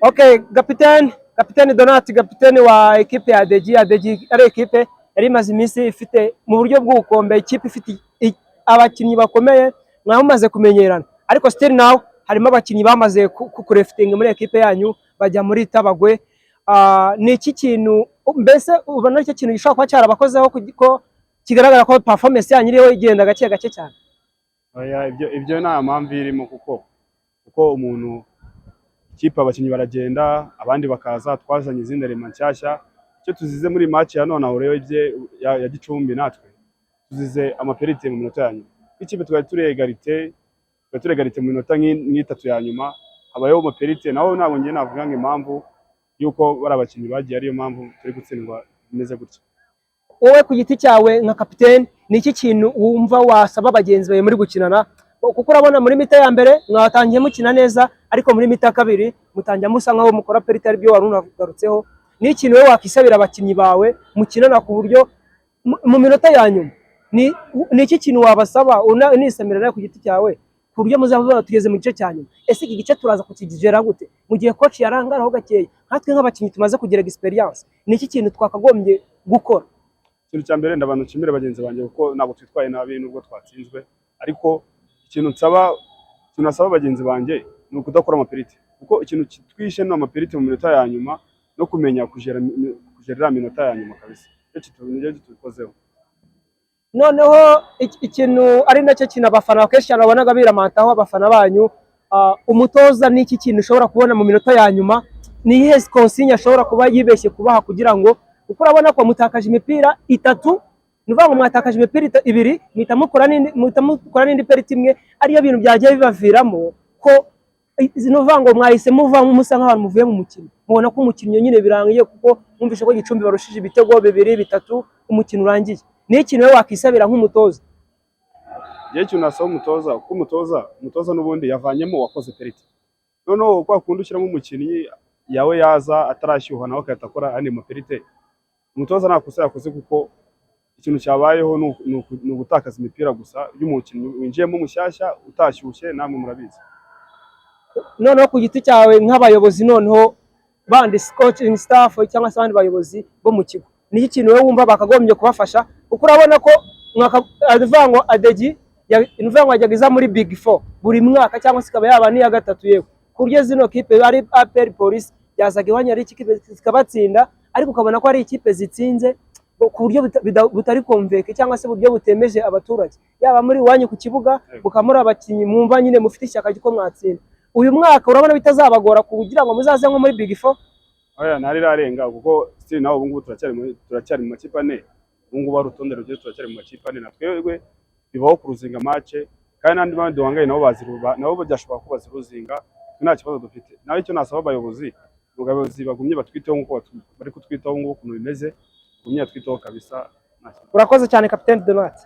Okay, kapiteni Donat, kapiteni wa ekipe ya ADG. ADG ari ekipe yari imaze iminsi ifite mu buryo bw'ubukombe, ikipe ifite abakinnyi bakomeye mwamaze kumenyerana, ariko still now harimo abakinnyi bamaze kurefitinga muri ekipe yanyu bajya muri Tabagwe. Ni iki kintu mbese ubona icyo kintu gishobora kuba cyarabakozeho ko kigaragara ko performance yanyu iriho igenda gake gake cyane? Oya, ibyo nta mpamvu irimo, kuko umuntu ikipe abakinnyi baragenda abandi bakaza, twazanye izindi rema nshyashya. Icyo tuzize muri match ya none urebye ya Gicumbi, natwe tuzize amaperite mu minota ya nyuma. Ikipe twari turi egalite mu minota nk'itatu ya nyuma, habayeho amaperite naho ntabwo ngiye navuga ngo impamvu yuko bari abakinnyi bagiye ariyo mpamvu turi gutsindwa bimeze gutya. Wowe ku giti cyawe nka kapiteni, ni iki kintu wumva wasaba bagenzi bawe muri gukinana? Kuko urabona muri mita ya mbere mwatangiye mukina neza, ariko muri mita ya kabiri mutangiye musa nkaho mukora perite aribyo wari unagarutseho. Ni ikintu wowe wakisabira abakinnyi bawe mukinana ku buryo mu minota ya nyuma? Ni iki kintu wabasaba unisamira nawe ku giti cyawe ku buryo muzaba tugeze mu gice cya nyuma? Ese iki gice turaza kukigera gute mu gihe coach yarangaraho gakeya? Nkatwe nk'abakinnyi tumaze kugira experience, ni iki kintu twakagombye gukora? Ikintu cya mbere ndabantu nshimire bagenzi banjye kuko ntabwo twitwaye nabi nubwo twatsinzwe, ariko ikintu nasaba bagenzi banjye ni ukudakora amaperite, kuko ikintu twishe no amaperite mu minota ya nyuma no kumenya kujera minota ya nyuma kabisa. Icyo tubikozeho. Noneho ikintu ari nacyo kintu abafana kenshi babonaga biramantaho abafana banyu, umutoza ni iki kintu ushobora kubona mu minota ya nyuma? Ni iyihe consigne ashobora kuba yibeshye kubaha kugira ngo, kuko urabona ko mutakaje imipira 3, nuvuga ngo mwatakaje imipira 2 mutamukora n'indi perite imwe, ariyo bintu byagiye bibaviramo ko nuvuga ngo mwahise muva musa nk'abantu muvuye mu mukino, mubona ko umukino nyine birangiye kuko mwumvishe ko Gicumbi barushije ibitego 2-3 umukino urangiye. Ni ikintu we wakisabira nk'umutoza? Igihe cyo nasaba umutoza, kuko umutoza n'ubundi yavanyemo wakoze perite, noneho kwa kundi ushyiramo umukinnyi yawe yaza atarashyuha nawe akahita akora andi maperite, umutoza nta kosa yakoze, kuko ikintu cyabayeho ni ugutakaza imipira gusa y'umukinnyi winjiyemo mushyashya utashyushye, namwe murabizi. Noneho ku giti cyawe nk'abayobozi, noneho bandi coaching staff cyangwa se abandi bayobozi bo mu kigo, ni iki kintu wowe wumva bakagombye kubafasha? Kuko urabona ko mwakavango ADG nuvuga yajyaga muri Big 4 buri mwaka, cyangwa se ikaba yaba n'iya gatatu yewe, ku buryo zino kipe ari APR Police yazaga iwanya ari ikipe zikabatsinda, ariko ukabona ko ari ikipe zitsinze ku buryo butari konveke cyangwa se buryo butemeje abaturage, yaba muri wanyu ku kibuga bukamura abakinnyi mwumva nyine mufite ishyaka giko mwatsinda. Uyu mwaka urabona bitazabagora kugira ngo muzaze nko muri Big 4? Oya, ntari rarenga, kuko still naho ubu ngubu turacyari mu makipe 4. Ubu ngubu ari urutonde rugiye, turacyari mu makipe 4, natwebwe bibaho kuruzinga match, kandi nandi bandi duhangaye nabo byashobora kuba baziruzinga, nta kibazo dufite. Naho icyo nasaba abayobozi bagumye batwiteho nk'uko bari kutwitaho, nk'uko ukuntu bimeze, gumye twitaho kabisa. Urakoze cyane kapiteni Donat.